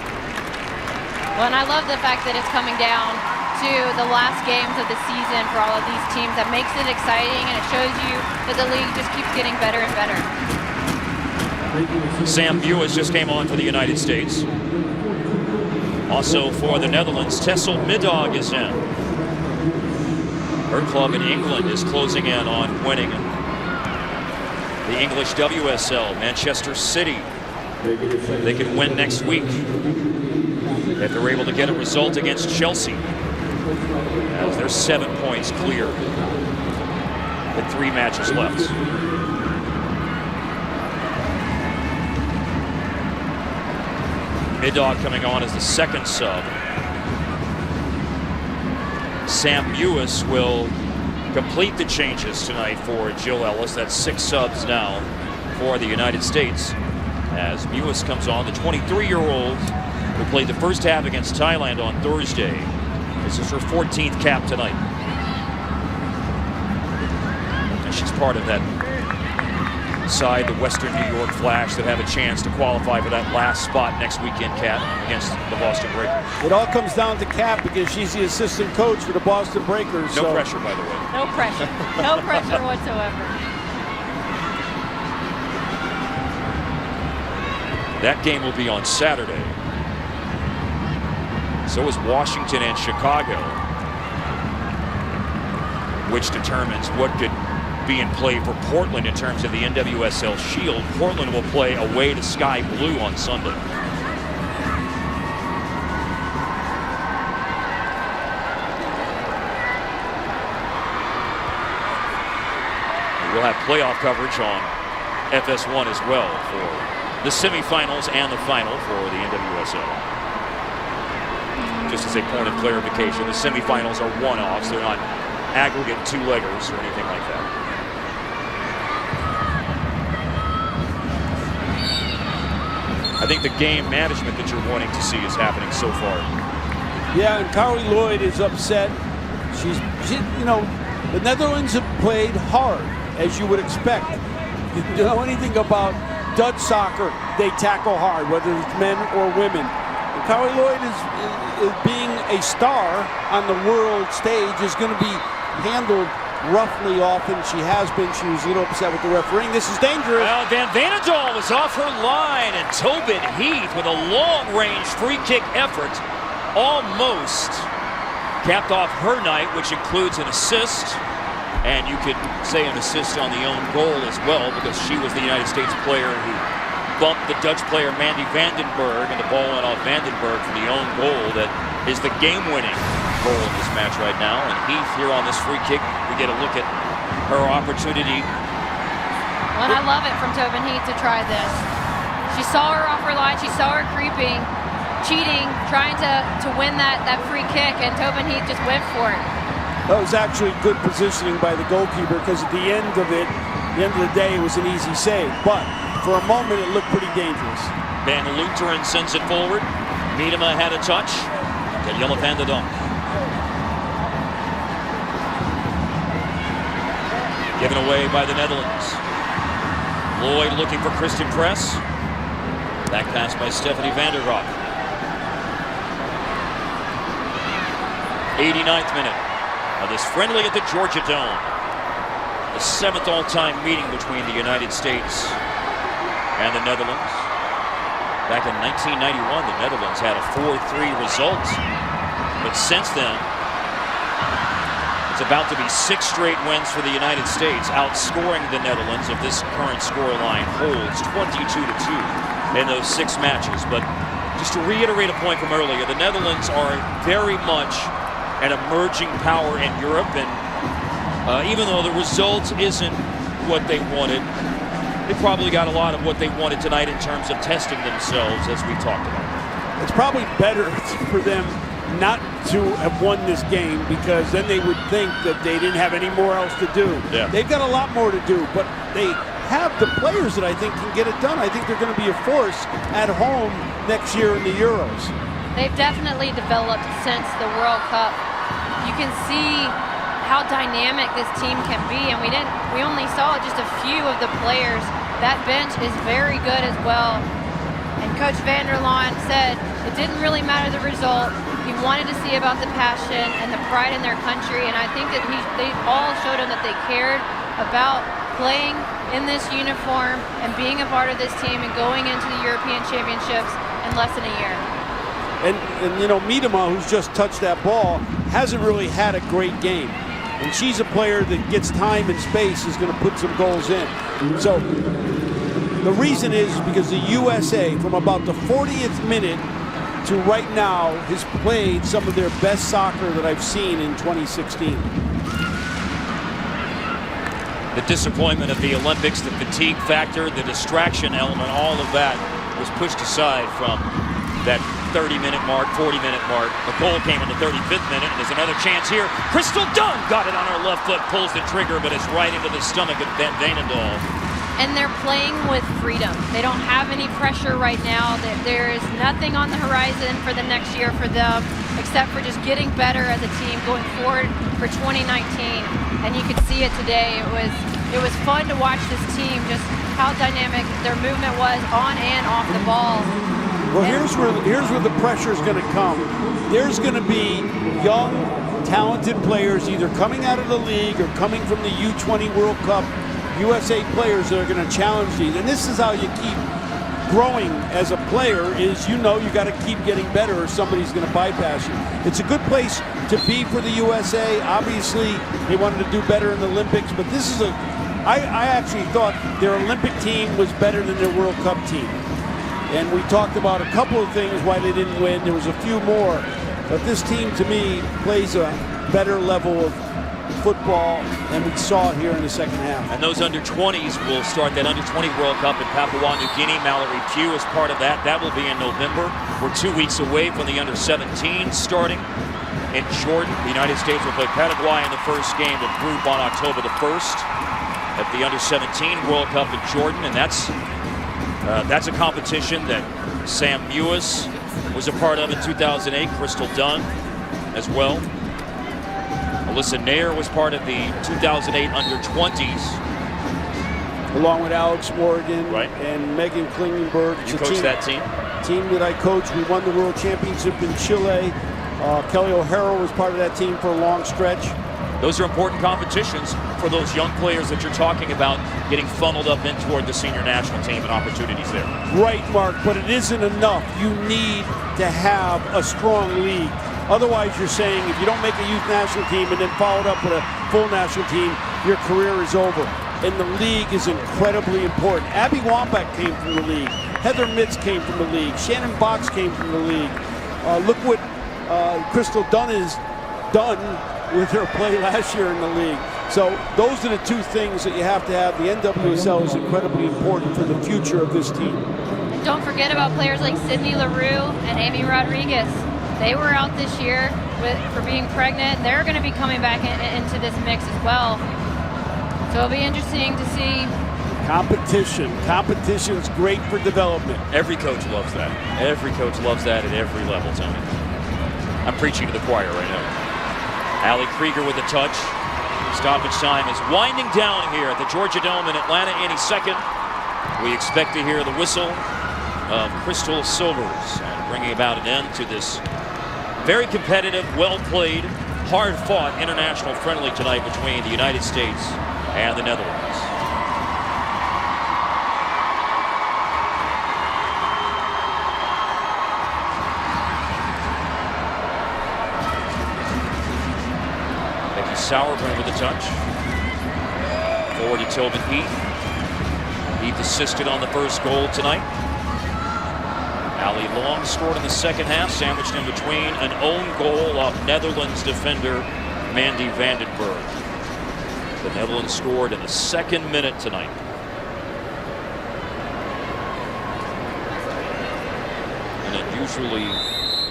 Well, and I love the fact that it's coming down to the last games of the season for all of these teams. That makes it exciting, and it shows you that the league just keeps getting better and better. Sam Buis just came on for the United States. Also for the Netherlands, Tessel Middag is in. Her club in England is closing in on winning the English WSL. Manchester City, they could win next week if they're able to get a result against Chelsea, as they're 7 points clear with 3 matches left. Middag coming on as the 2nd sub. Sam Buis will complete the changes tonight for Jill Ellis. That's 6 subs now for the United States, as Buis comes on, the 23-year-old who played the first half against Thailand on Thursday. This is her 14th cap tonight. And she's part of that side, the Western New York Flash, that have a chance to qualify for that last spot next weekend, Kat, against the Boston Breakers. It all comes down to Kat because she's the assistant coach for the Boston Breakers. No pressure, by the way. No pressure. No pressure whatsoever. That game will be on Saturday. So is Washington and Chicago, which determines what could be in play for Portland in terms of the NWSL Shield. Portland will play away to Sky Blue on Sunday. We'll have playoff coverage on FS1 as well for the semifinals and the final for the NWSL. just as a point of clarification, the semifinals are one-offs. They're not aggregate two-leggers or anything like that. I think the game management that you're wanting to see is happening so far. Yeah, and Carly Lloyd is upset. She, you know, the Netherlands have played hard, as you would expect. If you know anything about Dutch soccer, they tackle hard, whether it's men or women. And Carly Lloyd is being a star on the world stage, is going to be handled roughly often. She has been. She was a little upset with the refereeing. This is dangerous. Well, Van Vanendal was off her line, and Tobin Heath with a long-range free kick effort almost capped off her night, which includes an assist. And you could say an assist on the own goal as well, because she was the United States player who bumped the Dutch player Mandy Vandenberg, and the ball went off Vandenberg for the own goal that is the game-winning goal in this match right now. And Heath here on this free kick, we get a look at her opportunity. Well, and I love it from Tobin Heath to try this. She saw her off her line, she saw her creeping, cheating, trying to win that free kick, and Tobin Heath just went for it. That was actually good positioning by the goalkeeper, because at the end of the day, it was an easy save. But for a moment, it looked pretty dangerous. Van Lunteren sends it forward. Miedema had a touch. Jelle van der Donk. Given away by the Netherlands. Lloyd looking for Kristen Press. Back pass by Stephanie van der Graaf. 89th minute of this friendly at the Georgia Dome. The 7th all-time meeting between the United States and the Netherlands. Back in 1991, the Netherlands had a 4-3 result. But since then, it's about to be 6 straight wins for the United States, outscoring the Netherlands if this current scoreline holds 22-2 in those 6 matches. But just to reiterate a point from earlier, the Netherlands are very much an emerging power in Europe, and even though the result isn't what they wanted, they probably got a lot of what they wanted tonight in terms of testing themselves, as we talked about. It's probably better for them not to have won this game, because then they would think that they didn't have any more else to do. Yeah. They've got a lot more to do, but they have the players that I think can get it done. I think they're going to be a force at home next year in the Euros. They've definitely developed since the World Cup. You can see how dynamic this team can be, and we only saw just a few of the players. That bench is very good as well. And Coach van der Laan said it didn't really matter the result. He wanted to see about the passion and the pride in their country, and I think that they all showed him that they cared about playing in this uniform and being a part of this team and going into the European Championships in less than a year. And you know, Miedema, who's just touched that ball, hasn't really had a great game. And she's a player that gets time and space, is going to put some goals in. So the reason is because the USA, from about the 40th minute to right now, has played some of their best soccer that I've seen in 2016. The disappointment of the Olympics, the fatigue factor, the distraction element, all of that was pushed aside from that 30-minute mark, 40-minute mark. The goal came in the 35th minute, and there's another chance here. Crystal Dunn got it on her left foot, pulls the trigger, but it's right into the stomach of Van Vanendal. And they're playing with freedom. They don't have any pressure right now. There is nothing on the horizon for the next year for them, except for just getting better as a team going forward for 2019. And you could see it today. It was fun to watch this team, just how dynamic their movement was on and off the ball. Well, here's where the pressure is going to come. There's going to be young, talented players either coming out of the league or coming from the U20 World Cup USA players that are going to challenge these. And this is how you keep growing as a player, is you got to keep getting better or somebody's going to bypass you. It's a good place to be for the USA. Obviously, they wanted to do better in the Olympics, but this is I actually thought their Olympic team was better than their World Cup team. And we talked about a couple of things why they didn't win. There was a few more. But this team, to me, plays a better level of football, and we saw it here in the second half. And those under-20s will start that under-20 World Cup in Papua New Guinea. Mallory Pugh is part of that. That will be in November. We're 2 weeks away from the under-17 starting in Jordan. The United States will play Paraguay in the first game of group on October the 1st at the under-17 World Cup in Jordan. And that's a competition that Sam Mewis was a part of in 2008. Crystal Dunn as well. Alyssa Nair was part of the 2008 under-20s. Along with Alex Morgan Right. and Megan Klingenberg. You coached that team? Team that I coached. We won the World Championship in Chile. Kelly O'Hara was part of that team for a long stretch. Those are important competitions for those young players that you're talking about getting funneled up in toward the senior national team and opportunities there. Right, Mark, but it isn't enough. You need to have a strong league. Otherwise, you're saying if you don't make a youth national team and then follow it up with a full national team, your career is over. And the league is incredibly important. Abby Wambach came from the league. Heather Mitz came from the league. Shannon Box came from the league. Look what Crystal Dunn has done with her play last year in the league. So those are the two things that you have to have. The NWSL is incredibly important for the future of this team. And don't forget about players like Sydney LaRue and Amy Rodriguez. They were out this year for being pregnant. They're going to be coming back into this mix as well. So it'll be interesting to see. Competition. Competition's great for development. Every coach loves that. Every coach loves that at every level, Tony. I'm preaching to the choir right now. Allie Krieger with a touch. Stoppage time is winding down here at the Georgia Dome in Atlanta any second. We expect to hear the whistle of Crystal Silvers, bringing about an end to this very competitive, well-played, hard-fought international friendly tonight between the United States and the Netherlands. Becky Sauerbrunn with a touch. Forward to Tobin Heath. Heath assisted on the first goal tonight. Allie Long scored in the second half, sandwiched in between an own goal of Netherlands defender Mandy Vandenberg. The Netherlands scored in the second minute tonight. An unusually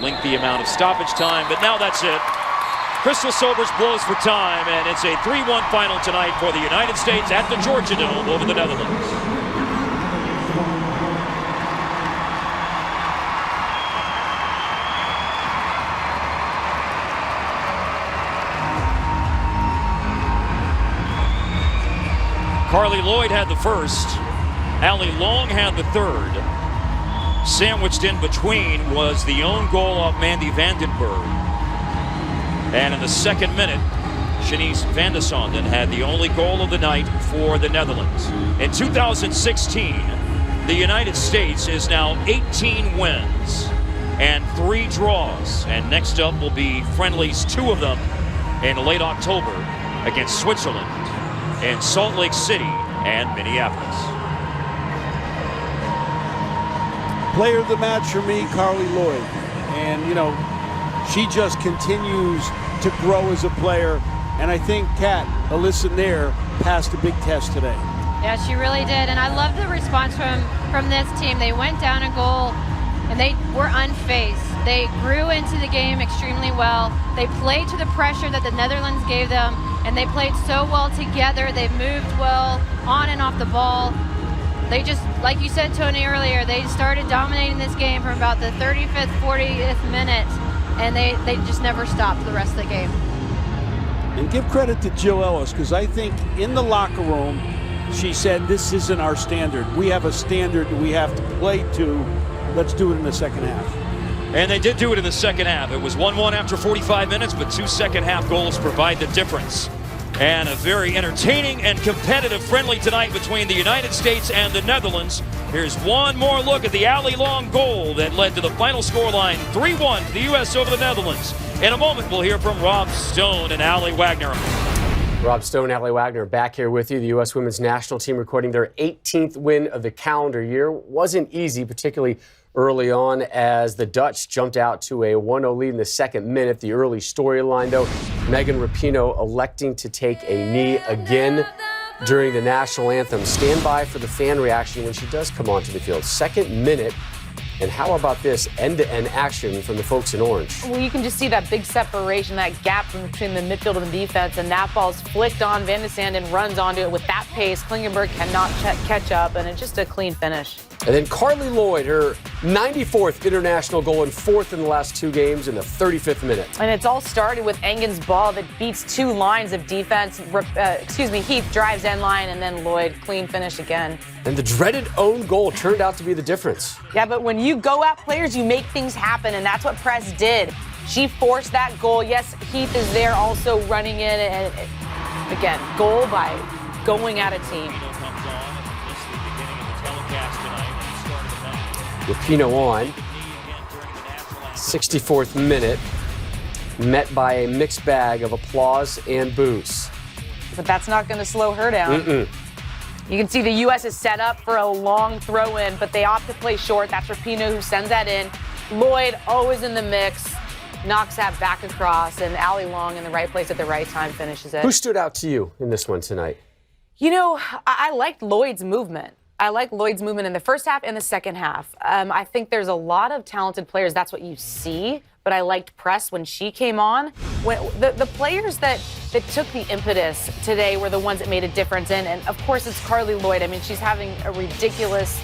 lengthy amount of stoppage time, but now that's it. Crystal Silvers blows for time, and it's a 3-1 final tonight for the United States at the Georgia Dome over the Netherlands. Carly Lloyd had the first. Allie Long had the third. Sandwiched in between was the own goal of Mandy Vandenberg. And in the second minute, Shanice van de Sonden had the only goal of the night for the Netherlands. In 2016, the United States is now 18 wins and 3 draws. And next up will be friendlies, 2 of them in late October against Switzerland in Salt Lake City and Minneapolis. Player of the match for me, Carly Lloyd. And, you know, she just continues to grow as a player. And I think Alyssa Nair passed a big test today. Yeah, she really did. And I love the response from this team. They went down a goal and they were unfazed. They grew into the game extremely well. They played to the pressure that the Netherlands gave them, and they played so well together. They moved well on and off the ball. They just, like you said, Tony, earlier, they started dominating this game from about the 35th, 40th minute, and they just never stopped the rest of the game. And give credit to Jill Ellis, because I think in the locker room, she said, this isn't our standard. We have a standard that we have to play to. Let's do it in the second half. And they did do it in the second half. It was 1-1 after 45 minutes, but 2 second-half goals provide the difference. And a very entertaining and competitive friendly tonight between the United States and the Netherlands. Here's one more look at the Allie Long goal that led to the final scoreline, 3-1 to the U.S. over the Netherlands. In a moment, we'll hear from Rob Stone and Allie Wagner. Rob Stone, Allie Wagner back here with you. The U.S. women's national team recording their 18th win of the calendar year. Wasn't easy, particularly early on as the Dutch jumped out to a 1-0 lead in the second minute. The early storyline, though, Megan Rapinoe electing to take a knee again during the national anthem. Stand by for the fan reaction when she does come onto the field. Second minute. And how about this end-to-end action from the folks in orange? Well, you can just see that big separation, that gap between the midfield and the defense, and that ball's flicked on. Van de Sanden runs onto it with that pace. Klingenberg cannot catch up, and it's just a clean finish. And then Carly Lloyd, her 94th international goal and 4th in the last 2 games in the 35th minute. And it's all started with Engen's ball that beats 2 lines of defense. Heath drives end line, and then Lloyd clean finish again. And the dreaded own goal turned out to be the difference. Yeah, but when you go at players, you make things happen, and that's what Press did. She forced that goal. Yes, Heath is there also running in, and again, goal by going at a team. Rapinoe on, 64th minute, met by a mixed bag of applause and boos. But that's not going to slow her down. You can see the U.S. is set up for a long throw-in, but they opt to play short. That's Rapinoe who sends that in. Lloyd always in the mix, knocks that back across, and Allie Long in the right place at the right time finishes it. Who stood out to you in this one tonight? You know, I liked Lloyd's movement. I like Lloyd's movement in the first half and the second half. I think there's a lot of talented players. That's what you see. But I liked Press when she came on. When the players that took the impetus today were the ones that made a difference. And of course, it's Carly Lloyd. I mean, she's having a ridiculous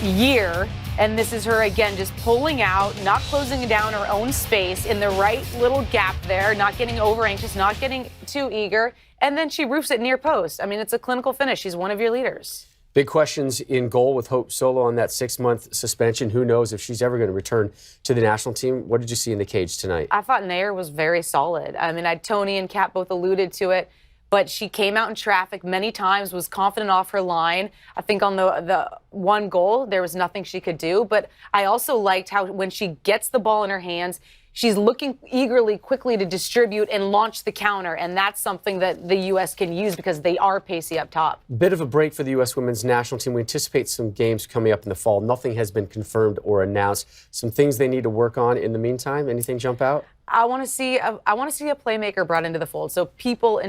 year. And this is her, again, just pulling out, not closing down her own space in the right little gap there, not getting over anxious, not getting too eager. And then she roofs it near post. I mean, it's a clinical finish. She's one of your leaders. Big questions in goal with Hope Solo on that 6-month suspension. Who knows if she's ever going to return to the national team? What did you see in the cage tonight? I thought Nair was very solid. I mean, Tony and Kat both alluded to it, but she came out in traffic many times, was confident off her line. I think on the one goal, there was nothing she could do. But I also liked how when she gets the ball in her hands, she's looking eagerly, quickly to distribute and launch the counter, and that's something that the U.S. can use because they are pacey up top. Bit of a break for the U.S. women's national team. We anticipate some games coming up in the fall. Nothing has been confirmed or announced. Some things they need to work on in the meantime. Anything jump out? I want to see a playmaker brought into the fold. So people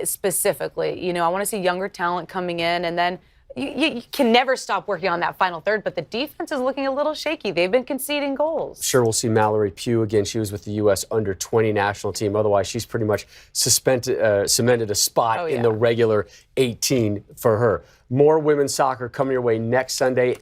specifically, you know, I want to see younger talent coming in, and then you can never stop working on that final third, but the defense is looking a little shaky. They've been conceding goals. Sure, we'll see Mallory Pugh again. She was with the U.S. under-20 national team. Otherwise, she's pretty much cemented a spot in the regular 18 for her. More women's soccer coming your way next Sunday.